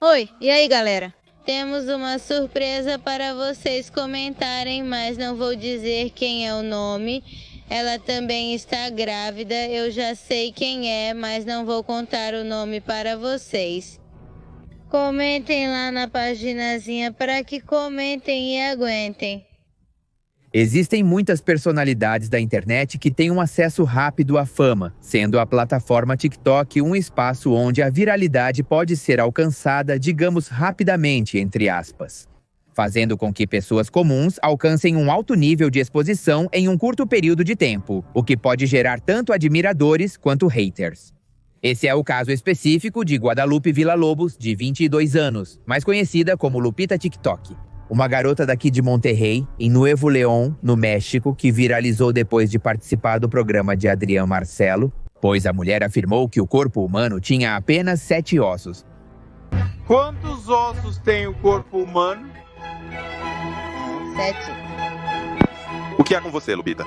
Oi, e aí galera? Temos uma surpresa para vocês comentarem, mas não vou dizer quem é o nome. Ela também está grávida, eu já sei quem é, mas não vou contar o nome para vocês. Comentem lá na paginazinha para que comentem e aguentem. Existem muitas personalidades da internet que têm um acesso rápido à fama, sendo a plataforma TikTok um espaço onde a viralidade pode ser alcançada, digamos, rapidamente, entre aspas, fazendo com que pessoas comuns alcancem um alto nível de exposição em um curto período de tempo, o que pode gerar tanto admiradores quanto haters. Esse é o caso específico de Guadalupe Villalobos, de 22 anos, mais conhecida como Lupita TikTok. Uma garota daqui de Monterrey, em Nuevo León, no México, que viralizou depois de participar do programa de Adrián Marcelo, pois a mulher afirmou que o corpo humano tinha apenas 7 ossos. Quantos ossos tem o corpo humano? 7. O que é com você, Lupita?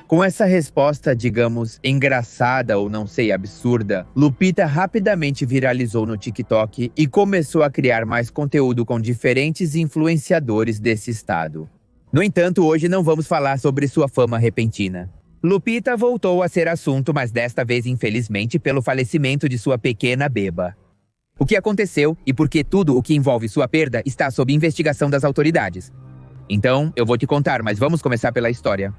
Com essa resposta, digamos, engraçada ou não sei, absurda, Lupita rapidamente viralizou no TikTok e começou a criar mais conteúdo com diferentes influenciadores desse estado. No entanto, hoje não vamos falar sobre sua fama repentina. Lupita voltou a ser assunto, mas desta vez, infelizmente, pelo falecimento de sua pequena beba. O que aconteceu e por que tudo o que envolve sua perda está sob investigação das autoridades. Então, eu vou te contar, mas vamos começar pela história.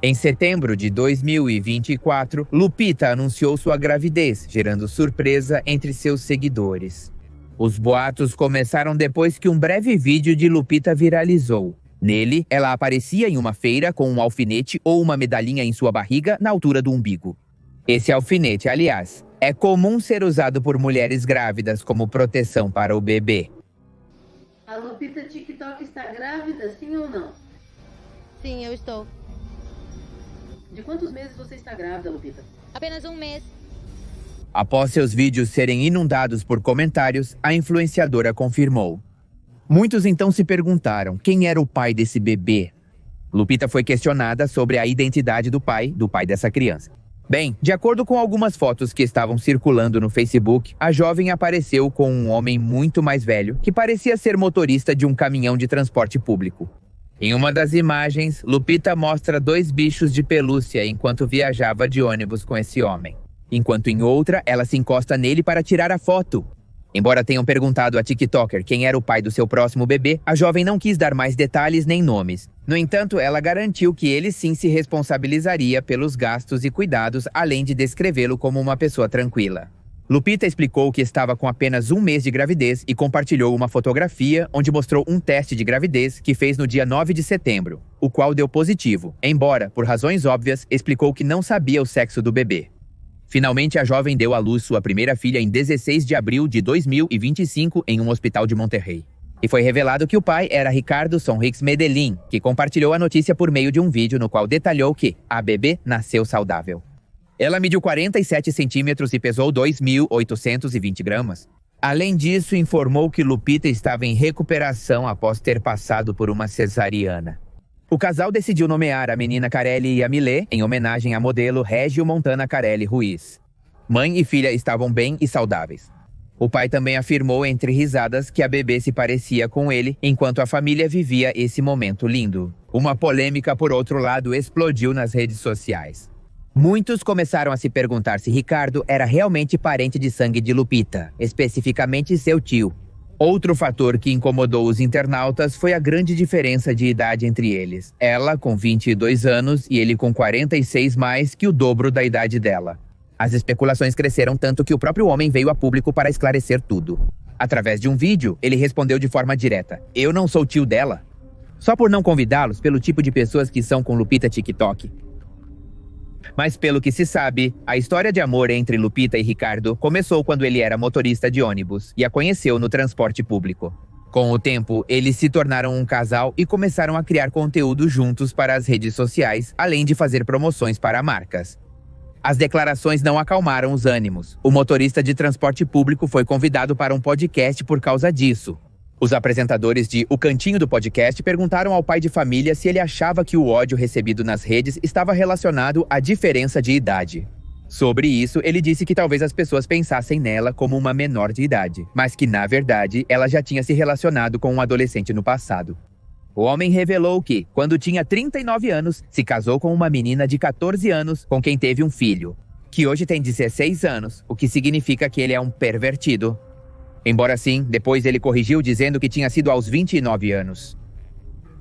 Em setembro de 2024, Lupita anunciou sua gravidez, gerando surpresa entre seus seguidores. Os boatos começaram depois que um breve vídeo de Lupita viralizou. Nele, ela aparecia em uma feira com um alfinete ou uma medalhinha em sua barriga na altura do umbigo. Esse alfinete, aliás, é comum ser usado por mulheres grávidas como proteção para o bebê. A Lupita TikTok está grávida, sim ou não? Sim, eu estou. De quantos meses você está grávida, Lupita? Apenas um mês. Após seus vídeos serem inundados por comentários, a influenciadora confirmou. Muitos então se perguntaram quem era o pai desse bebê. Lupita foi questionada sobre a identidade do pai dessa criança. Bem, de acordo com algumas fotos que estavam circulando no Facebook, a jovem apareceu com um homem muito mais velho, que parecia ser motorista de um caminhão de transporte público. Em uma das imagens, Lupita mostra 2 bichos de pelúcia enquanto viajava de ônibus com esse homem. Enquanto em outra, ela se encosta nele para tirar a foto. Embora tenham perguntado à TikToker quem era o pai do seu próximo bebê, a jovem não quis dar mais detalhes nem nomes. No entanto, ela garantiu que ele sim se responsabilizaria pelos gastos e cuidados, além de descrevê-lo como uma pessoa tranquila. Lupita explicou que estava com apenas um mês de gravidez e compartilhou uma fotografia onde mostrou um teste de gravidez que fez no dia 9 de setembro, o qual deu positivo, embora, por razões óbvias, explicou que não sabia o sexo do bebê. Finalmente, a jovem deu à luz sua primeira filha em 16 de abril de 2025 em um hospital de Monterrey. E foi revelado que o pai era Ricardo Sonrix Medellín, que compartilhou a notícia por meio de um vídeo no qual detalhou que a bebê nasceu saudável. Ela mediu 47 centímetros e pesou 2.820 gramas. Além disso, informou que Lupita estava em recuperação após ter passado por uma cesariana. O casal decidiu nomear a menina Carelli Yamilé em homenagem à modelo Régio Montana Carelli Ruiz. Mãe e filha estavam bem e saudáveis. O pai também afirmou entre risadas que a bebê se parecia com ele enquanto a família vivia esse momento lindo. Uma polêmica, por outro lado, explodiu nas redes sociais. Muitos começaram a se perguntar se Ricardo era realmente parente de sangue de Lupita, especificamente seu tio. Outro fator que incomodou os internautas foi a grande diferença de idade entre eles. Ela com 22 anos e ele com 46, mais que o dobro da idade dela. As especulações cresceram tanto que o próprio homem veio a público para esclarecer tudo. Através de um vídeo, ele respondeu de forma direta: "Eu não sou tio dela." Só por não convidá-los pelo tipo de pessoas que são com Lupita TikTok. Mas pelo que se sabe, a história de amor entre Lupita e Ricardo começou quando ele era motorista de ônibus e a conheceu no transporte público. Com o tempo, eles se tornaram um casal e começaram a criar conteúdo juntos para as redes sociais, além de fazer promoções para marcas. As declarações não acalmaram os ânimos. O motorista de transporte público foi convidado para um podcast por causa disso. Os apresentadores de O Cantinho do Podcast perguntaram ao pai de família se ele achava que o ódio recebido nas redes estava relacionado à diferença de idade. Sobre isso, ele disse que talvez as pessoas pensassem nela como uma menor de idade, mas que, na verdade, ela já tinha se relacionado com um adolescente no passado. O homem revelou que, quando tinha 39 anos, se casou com uma menina de 14 anos com quem teve um filho, que hoje tem 16 anos, o que significa que ele é um pervertido. Embora assim, depois ele corrigiu dizendo que tinha sido aos 29 anos.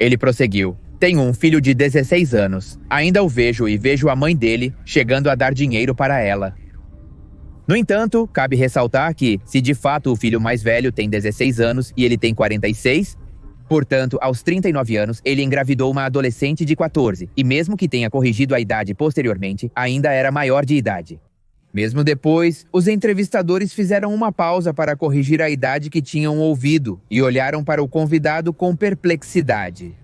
Ele prosseguiu: "Tenho um filho de 16 anos. Ainda o vejo e vejo a mãe dele chegando a dar dinheiro para ela." No entanto, cabe ressaltar que, se de fato o filho mais velho tem 16 anos e ele tem 46, portanto, aos 39 anos, ele engravidou uma adolescente de 14, e mesmo que tenha corrigido a idade posteriormente, ainda era maior de idade. Mesmo depois, os entrevistadores fizeram uma pausa para corrigir a idade que tinham ouvido e olharam para o convidado com perplexidade.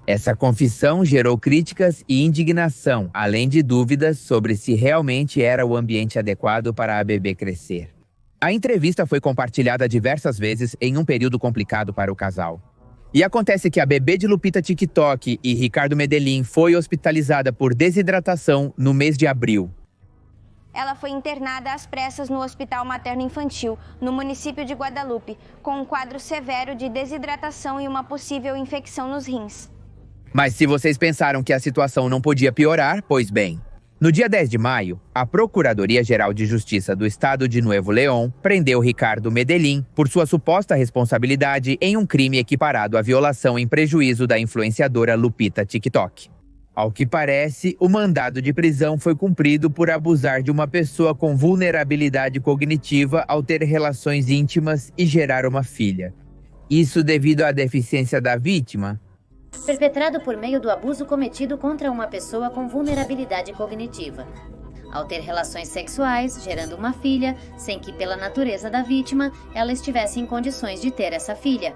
Essa confissão gerou críticas e indignação, além de dúvidas sobre se realmente era o ambiente adequado para a bebê crescer. A entrevista foi compartilhada diversas vezes em um período complicado para o casal. E acontece que a bebê de Lupita TikTok e Ricardo Medellín foi hospitalizada por desidratação no mês de abril. Ela foi internada às pressas no Hospital Materno-Infantil, no município de Guadalupe, com um quadro severo de desidratação e uma possível infecção nos rins. Mas se vocês pensaram que a situação não podia piorar, pois bem. No dia 10 de maio, a Procuradoria-Geral de Justiça do Estado de Nuevo León prendeu Ricardo Medellín por sua suposta responsabilidade em um crime equiparado à violação em prejuízo da influenciadora Lupita TikTok. Ao que parece, o mandado de prisão foi cumprido por abusar de uma pessoa com vulnerabilidade cognitiva ao ter relações íntimas e gerar uma filha. Isso devido à deficiência da vítima? Perpetrado por meio do abuso cometido contra uma pessoa com vulnerabilidade cognitiva. Ao ter relações sexuais, gerando uma filha, sem que, pela natureza da vítima, ela estivesse em condições de ter essa filha.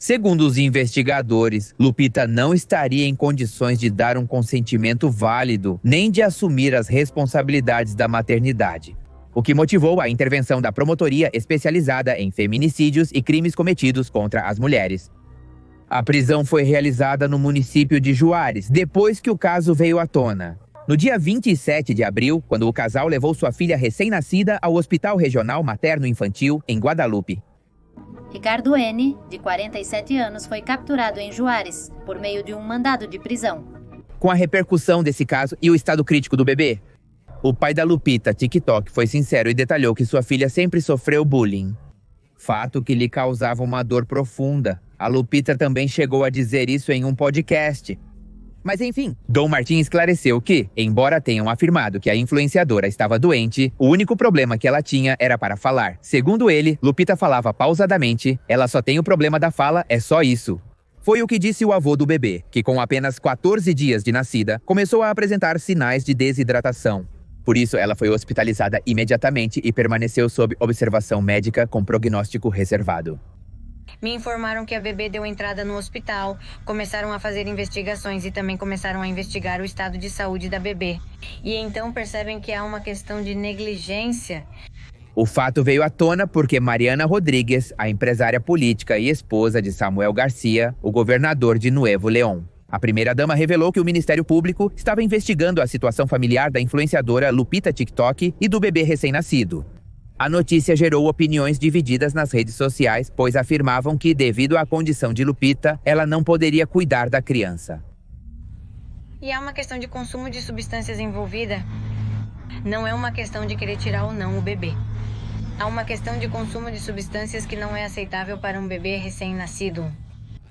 Segundo os investigadores, Lupita não estaria em condições de dar um consentimento válido, nem de assumir as responsabilidades da maternidade, o que motivou a intervenção da promotoria especializada em feminicídios e crimes cometidos contra as mulheres. A prisão foi realizada no município de Juárez, depois que o caso veio à tona. No dia 27 de abril, quando o casal levou sua filha recém-nascida ao Hospital Regional Materno-Infantil, em Guadalupe. Ricardo N., de 47 anos, foi capturado em Juárez, por meio de um mandado de prisão. Com a repercussão desse caso e o estado crítico do bebê, o pai da Lupita TikTok foi sincero e detalhou que sua filha sempre sofreu bullying. Fato que lhe causava uma dor profunda. A Lupita também chegou a dizer isso em um podcast. Mas enfim, Dom Martim esclareceu que, embora tenham afirmado que a influenciadora estava doente, o único problema que ela tinha era para falar. Segundo ele, Lupita falava pausadamente, ela só tem o problema da fala, é só isso. Foi o que disse o avô do bebê, que com apenas 14 dias de nascida, começou a apresentar sinais de desidratação. Por isso, ela foi hospitalizada imediatamente e permaneceu sob observação médica com prognóstico reservado. Me informaram que a bebê deu entrada no hospital, começaram a fazer investigações e também começaram a investigar o estado de saúde da bebê. E então percebem que há uma questão de negligência. O fato veio à tona porque Mariana Rodrigues, a empresária política e esposa de Samuel Garcia, o governador de Nuevo León. A primeira-dama revelou que o Ministério Público estava investigando a situação familiar da influenciadora Lupita TikTok e do bebê recém-nascido. A notícia gerou opiniões divididas nas redes sociais, pois afirmavam que, devido à condição de Lupita, ela não poderia cuidar da criança. E há uma questão de consumo de substâncias envolvida. Não é uma questão de querer tirar ou não o bebê. Há uma questão de consumo de substâncias que não é aceitável para um bebê recém-nascido.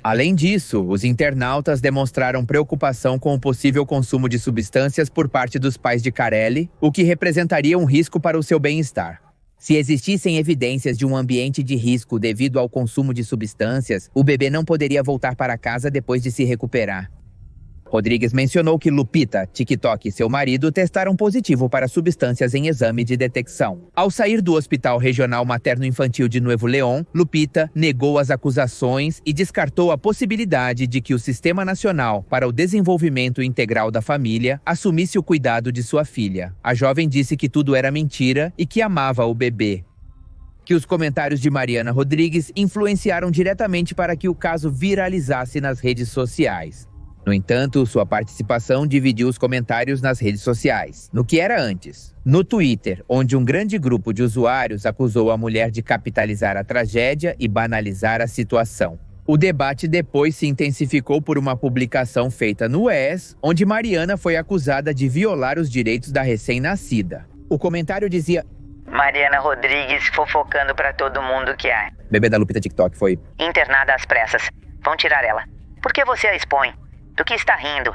Além disso, os internautas demonstraram preocupação com o possível consumo de substâncias por parte dos pais de Carelli, o que representaria um risco para o seu bem-estar. Se existissem evidências de um ambiente de risco devido ao consumo de substâncias, o bebê não poderia voltar para casa depois de se recuperar. Rodrigues mencionou que Lupita, TikTok e seu marido testaram positivo para substâncias em exame de detecção. Ao sair do Hospital Regional Materno-Infantil de Nuevo León, Lupita negou as acusações e descartou a possibilidade de que o Sistema Nacional para o Desenvolvimento Integral da Família assumisse o cuidado de sua filha. A jovem disse que tudo era mentira e que amava o bebê. Que os comentários de Mariana Rodrigues influenciaram diretamente para que o caso viralizasse nas redes sociais. No entanto, sua participação dividiu os comentários nas redes sociais, no que era antes. No Twitter, onde um grande grupo de usuários acusou a mulher de capitalizar a tragédia e banalizar a situação. O debate depois se intensificou por uma publicação feita no X, onde Mariana foi acusada de violar os direitos da recém-nascida. O comentário dizia: Mariana Rodrigues fofocando pra todo mundo que é. Bebê da Lupita TikTok foi internada às pressas. Vão tirar ela. Por que você a expõe? Do que está rindo?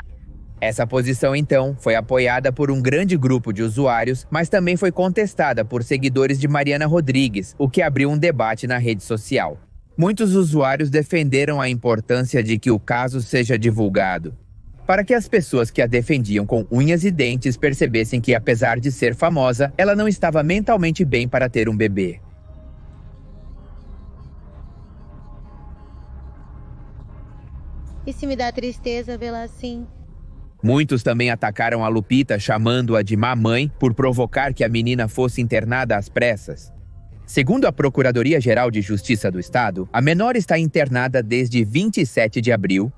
Essa posição, então, foi apoiada por um grande grupo de usuários, mas também foi contestada por seguidores de Mariana Rodrigues, o que abriu um debate na rede social. Muitos usuários defenderam a importância de que o caso seja divulgado, para que as pessoas que a defendiam com unhas e dentes percebessem que, apesar de ser famosa, ela não estava mentalmente bem para ter um bebê. Isso me dá tristeza vê-la assim. Muitos também atacaram a Lupita, chamando-a de mamãe, por provocar que a menina fosse internada às pressas. Segundo a Procuradoria-Geral de Justiça do Estado, a menor está internada desde 27 de abril,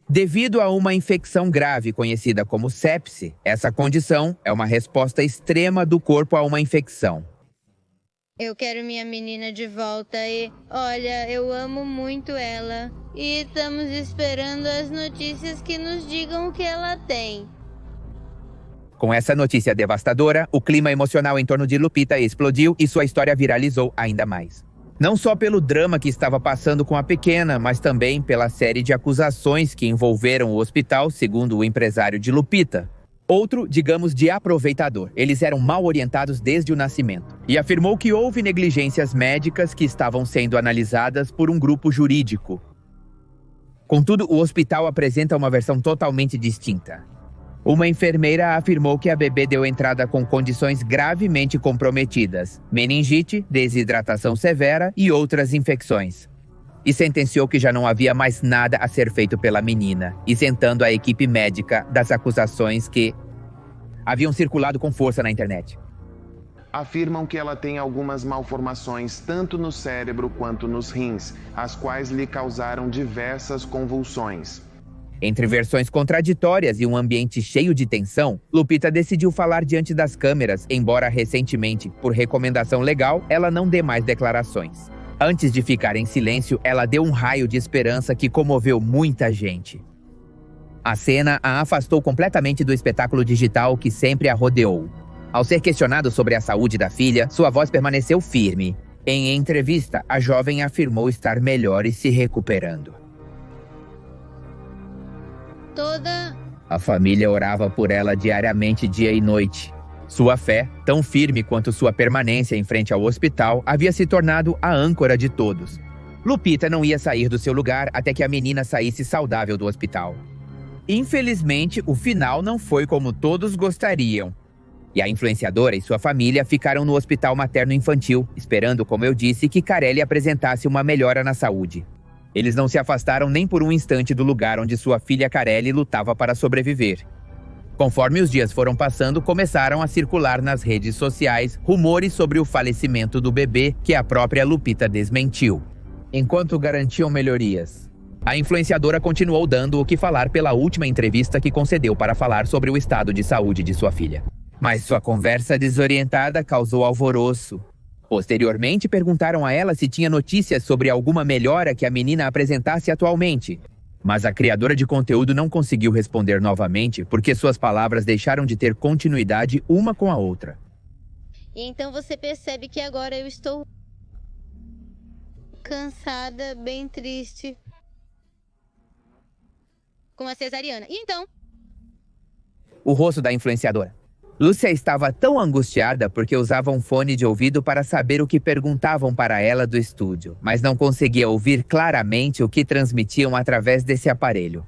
devido a uma infecção grave conhecida como sepse. Essa condição é uma resposta extrema do corpo a uma infecção. Eu quero minha menina de volta e, olha, eu amo muito ela. E estamos esperando as notícias que nos digam o que ela tem. Com essa notícia devastadora, o clima emocional em torno de Lupita explodiu e sua história viralizou ainda mais. Não só pelo drama que estava passando com a pequena, mas também pela série de acusações que envolveram o hospital, segundo o empresário de Lupita. Outro, digamos, de aproveitador. Eles eram mal orientados desde o nascimento. E afirmou que houve negligências médicas que estavam sendo analisadas por um grupo jurídico. Contudo, o hospital apresenta uma versão totalmente distinta. Uma enfermeira afirmou que a bebê deu entrada com condições gravemente comprometidas, meningite, desidratação severa e outras infecções. E sentenciou que já não havia mais nada a ser feito pela menina, isentando a equipe médica das acusações que haviam circulado com força na internet. Afirmam que ela tem algumas malformações tanto no cérebro quanto nos rins, as quais lhe causaram diversas convulsões. Entre versões contraditórias e um ambiente cheio de tensão, Lupita decidiu falar diante das câmeras, embora recentemente, por recomendação legal, ela não dê mais declarações. Antes de ficar em silêncio, ela deu um raio de esperança que comoveu muita gente. A cena a afastou completamente do espetáculo digital que sempre a rodeou. Ao ser questionado sobre a saúde da filha, sua voz permaneceu firme. Em entrevista, a jovem afirmou estar melhor e se recuperando. A família orava por ela diariamente, dia e noite. Sua fé, tão firme quanto sua permanência em frente ao hospital, havia se tornado a âncora de todos. Lupita não ia sair do seu lugar até que a menina saísse saudável do hospital. Infelizmente, o final não foi como todos gostariam. E a influenciadora e sua família ficaram no hospital materno-infantil, esperando, como eu disse, que Carelli apresentasse uma melhora na saúde. Eles não se afastaram nem por um instante do lugar onde sua filha Carelli lutava para sobreviver. Conforme os dias foram passando, começaram a circular nas redes sociais rumores sobre o falecimento do bebê que a própria Lupita desmentiu. Enquanto garantiam melhorias, a influenciadora continuou dando o que falar pela última entrevista que concedeu para falar sobre o estado de saúde de sua filha. Mas sua conversa desorientada causou alvoroço. Posteriormente, perguntaram a ela se tinha notícias sobre alguma melhora que a menina apresentasse atualmente. Mas a criadora de conteúdo não conseguiu responder novamente porque suas palavras deixaram de ter continuidade uma com a outra. E então você percebe que agora eu estou cansada, bem triste, com a cesariana. E então? O rosto da influenciadora. Lúcia estava tão angustiada porque usava um fone de ouvido para saber o que perguntavam para ela do estúdio, mas não conseguia ouvir claramente o que transmitiam através desse aparelho.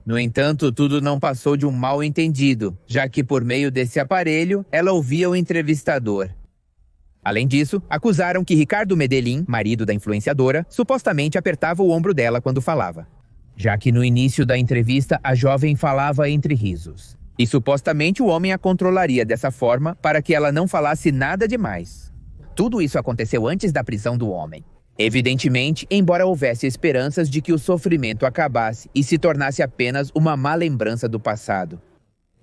No entanto, tudo não passou de um mal-entendido, já que por meio desse aparelho, ela ouvia o entrevistador. Além disso, acusaram que Ricardo Medellín, marido da influenciadora, supostamente apertava o ombro dela quando falava, já que no início da entrevista a jovem falava entre risos. E supostamente o homem a controlaria dessa forma para que ela não falasse nada demais. Tudo isso aconteceu antes da prisão do homem. Evidentemente, embora houvesse esperanças de que o sofrimento acabasse e se tornasse apenas uma má lembrança do passado.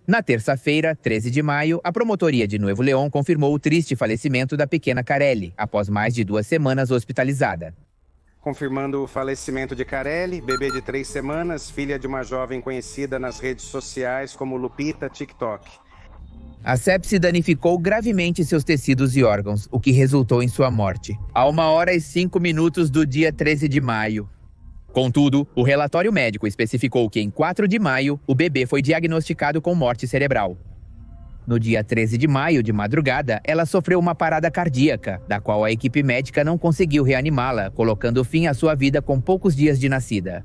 Na terça-feira, 13 de maio, a promotoria de Nuevo León confirmou o triste falecimento da pequena Carelli, após mais de 2 semanas hospitalizada. Confirmando o falecimento de Carelli, bebê de 3 semanas, filha de uma jovem conhecida nas redes sociais como Lupita TikTok. A sepse danificou gravemente seus tecidos e órgãos, o que resultou em sua morte, a 1h05 do dia 13 de maio. Contudo, o relatório médico especificou que em 4 de maio, o bebê foi diagnosticado com morte cerebral. No dia 13 de maio, de madrugada, ela sofreu uma parada cardíaca, da qual a equipe médica não conseguiu reanimá-la, colocando fim à sua vida com poucos dias de nascida.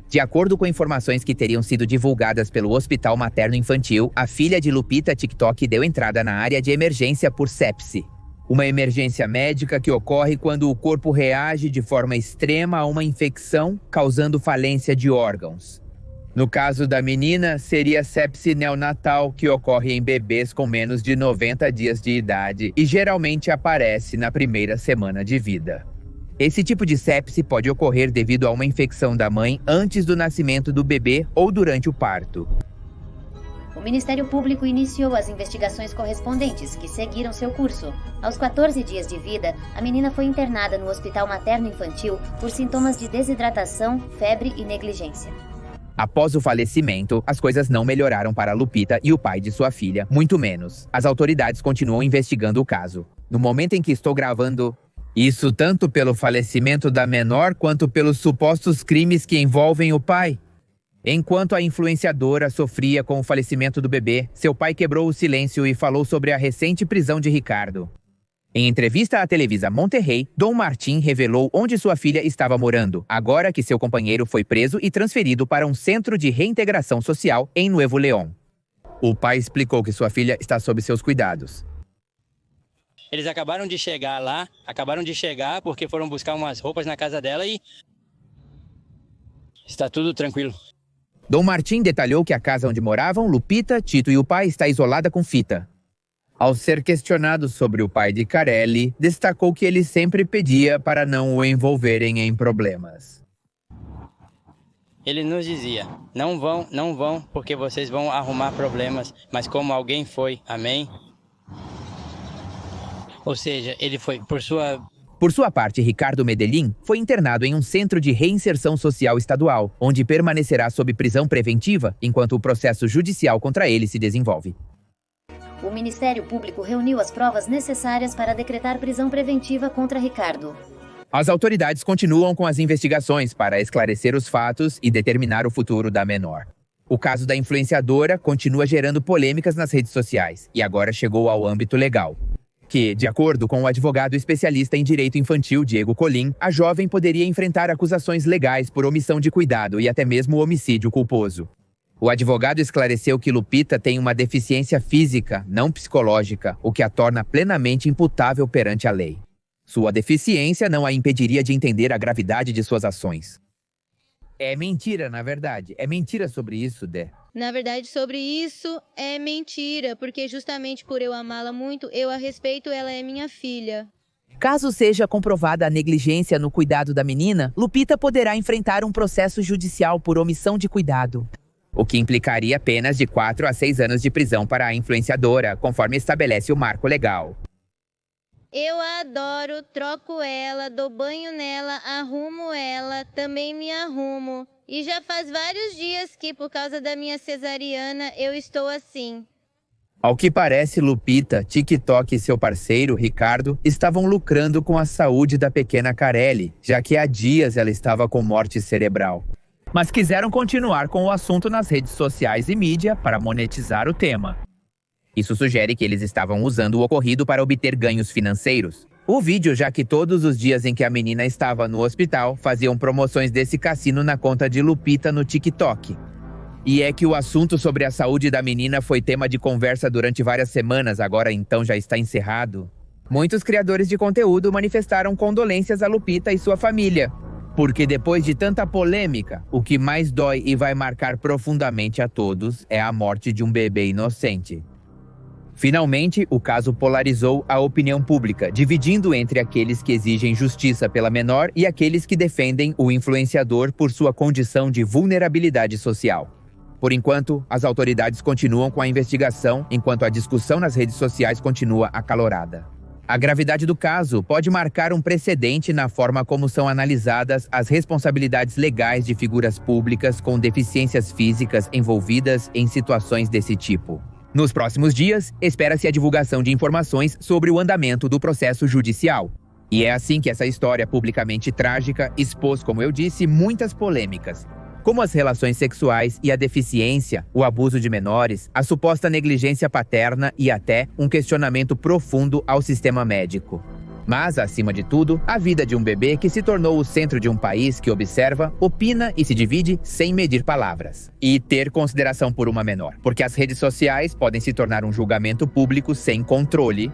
De acordo com informações que teriam sido divulgadas pelo Hospital Materno Infantil, a filha de Lupita TikTok deu entrada na área de emergência por sepse. Uma emergência médica que ocorre quando o corpo reage de forma extrema a uma infecção, causando falência de órgãos. No caso da menina, seria sepse neonatal, que ocorre em bebês com menos de 90 dias de idade e geralmente aparece na primeira semana de vida. Esse tipo de sepse pode ocorrer devido a uma infecção da mãe antes do nascimento do bebê ou durante o parto. O Ministério Público iniciou as investigações correspondentes, que seguiram seu curso. Aos 14 dias de vida, a menina foi internada no Hospital Materno Infantil por sintomas de desidratação, febre e negligência. Após o falecimento, as coisas não melhoraram para Lupita e o pai de sua filha, muito menos. As autoridades continuam investigando o caso. No momento em que estou gravando, isso tanto pelo falecimento da menor quanto pelos supostos crimes que envolvem o pai. Enquanto a influenciadora sofria com o falecimento do bebê, seu pai quebrou o silêncio e falou sobre a recente prisão de Ricardo. Em entrevista à Televisa Monterrey, Dom Martín revelou onde sua filha estava morando, agora que seu companheiro foi preso e transferido para um centro de reintegração social em Nuevo León. O pai explicou que sua filha está sob seus cuidados. Eles acabaram de chegar porque foram buscar umas roupas na casa dela e está tudo tranquilo. Dom Martín detalhou que a casa onde moravam Lupita, Tito e o pai está isolada com fita. Ao ser questionado sobre o pai de Carelli, destacou que ele sempre pedia para não o envolverem em problemas. Ele nos dizia, não vão, porque vocês vão arrumar problemas, mas como alguém foi, amém? Ou seja, ele foi por sua parte, Ricardo Medellín foi internado em um centro de reinserção social estadual, onde permanecerá sob prisão preventiva enquanto o processo judicial contra ele se desenvolve. O Ministério Público reuniu as provas necessárias para decretar prisão preventiva contra Ricardo. As autoridades continuam com as investigações para esclarecer os fatos e determinar o futuro da menor. O caso da influenciadora continua gerando polêmicas nas redes sociais e agora chegou ao âmbito legal. Que, de acordo com o advogado especialista em direito infantil Diego Colim, a jovem poderia enfrentar acusações legais por omissão de cuidado e até mesmo homicídio culposo. O advogado esclareceu que Lupita tem uma deficiência física, não psicológica, o que a torna plenamente imputável perante a lei. Sua deficiência não a impediria de entender a gravidade de suas ações. É mentira, na verdade. É mentira sobre isso, Dé. Na verdade, sobre isso é mentira, porque justamente por eu amá-la muito, eu a respeito, ela é minha filha. Caso seja comprovada a negligência no cuidado da menina, Lupita poderá enfrentar um processo judicial por omissão de cuidado. O que implicaria penas de 4 a 6 anos de prisão para a influenciadora, conforme estabelece o marco legal. Eu a adoro, troco ela, dou banho nela, arrumo ela, também me arrumo. E já faz vários dias que, por causa da minha cesariana, eu estou assim. Ao que parece, Lupita, TikTok e seu parceiro, Ricardo, estavam lucrando com a saúde da pequena Carelli, já que há dias ela estava com morte cerebral. Mas quiseram continuar com o assunto nas redes sociais e mídia para monetizar o tema. Isso sugere que eles estavam usando o ocorrido para obter ganhos financeiros. O vídeo, já que todos os dias em que a menina estava no hospital, faziam promoções desse cassino na conta de Lupita no TikTok. E é que o assunto sobre a saúde da menina foi tema de conversa durante várias semanas, agora então já está encerrado. Muitos criadores de conteúdo manifestaram condolências a Lupita e sua família. Porque depois de tanta polêmica, o que mais dói e vai marcar profundamente a todos é a morte de um bebê inocente. Finalmente, o caso polarizou a opinião pública, dividindo entre aqueles que exigem justiça pela menor e aqueles que defendem o influenciador por sua condição de vulnerabilidade social. Por enquanto, as autoridades continuam com a investigação, enquanto a discussão nas redes sociais continua acalorada. A gravidade do caso pode marcar um precedente na forma como são analisadas as responsabilidades legais de figuras públicas com deficiências físicas envolvidas em situações desse tipo. Nos próximos dias, espera-se a divulgação de informações sobre o andamento do processo judicial. E é assim que essa história publicamente trágica expôs, como eu disse, muitas polêmicas, como as relações sexuais e a deficiência, o abuso de menores, a suposta negligência paterna e até um questionamento profundo ao sistema médico. Mas, acima de tudo, a vida de um bebê que se tornou o centro de um país que observa, opina e se divide sem medir palavras. E ter consideração por uma menor, porque as redes sociais podem se tornar um julgamento público sem controle,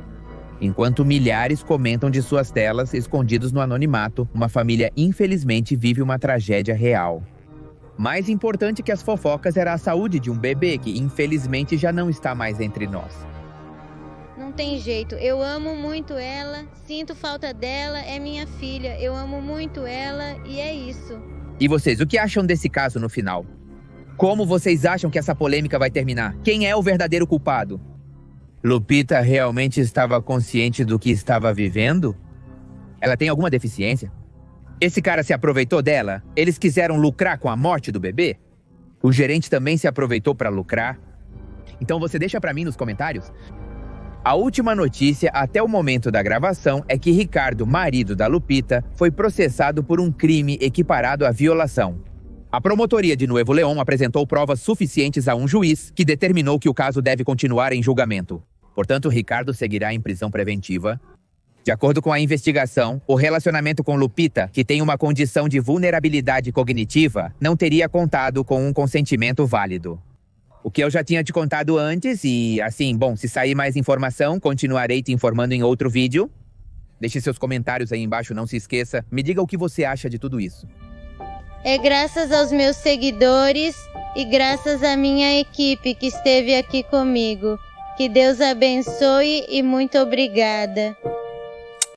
enquanto milhares comentam de suas telas, escondidos no anonimato, uma família infelizmente vive uma tragédia real. Mais importante que as fofocas era a saúde de um bebê que infelizmente já não está mais entre nós. Não tem jeito, eu amo muito ela, sinto falta dela, é minha filha, eu amo muito ela e é isso. E vocês, o que acham desse caso no final? Como vocês acham que essa polêmica vai terminar? Quem é o verdadeiro culpado? Lupita realmente estava consciente do que estava vivendo? Ela tem alguma deficiência? Esse cara se aproveitou dela? Eles quiseram lucrar com a morte do bebê? O gerente também se aproveitou para lucrar? Então você deixa para mim nos comentários? A última notícia até o momento da gravação é que Ricardo, marido da Lupita, foi processado por um crime equiparado à violação. A promotoria de Nuevo León apresentou provas suficientes a um juiz que determinou que o caso deve continuar em julgamento. Portanto, Ricardo seguirá em prisão preventiva. De acordo com a investigação, o relacionamento com Lupita, que tem uma condição de vulnerabilidade cognitiva, não teria contado com um consentimento válido. O que eu já tinha te contado antes e, assim, bom, se sair mais informação, continuarei te informando em outro vídeo. Deixe seus comentários aí embaixo, não se esqueça. Me diga o que você acha de tudo isso. É graças aos meus seguidores e graças à minha equipe que esteve aqui comigo. Que Deus abençoe e muito obrigada.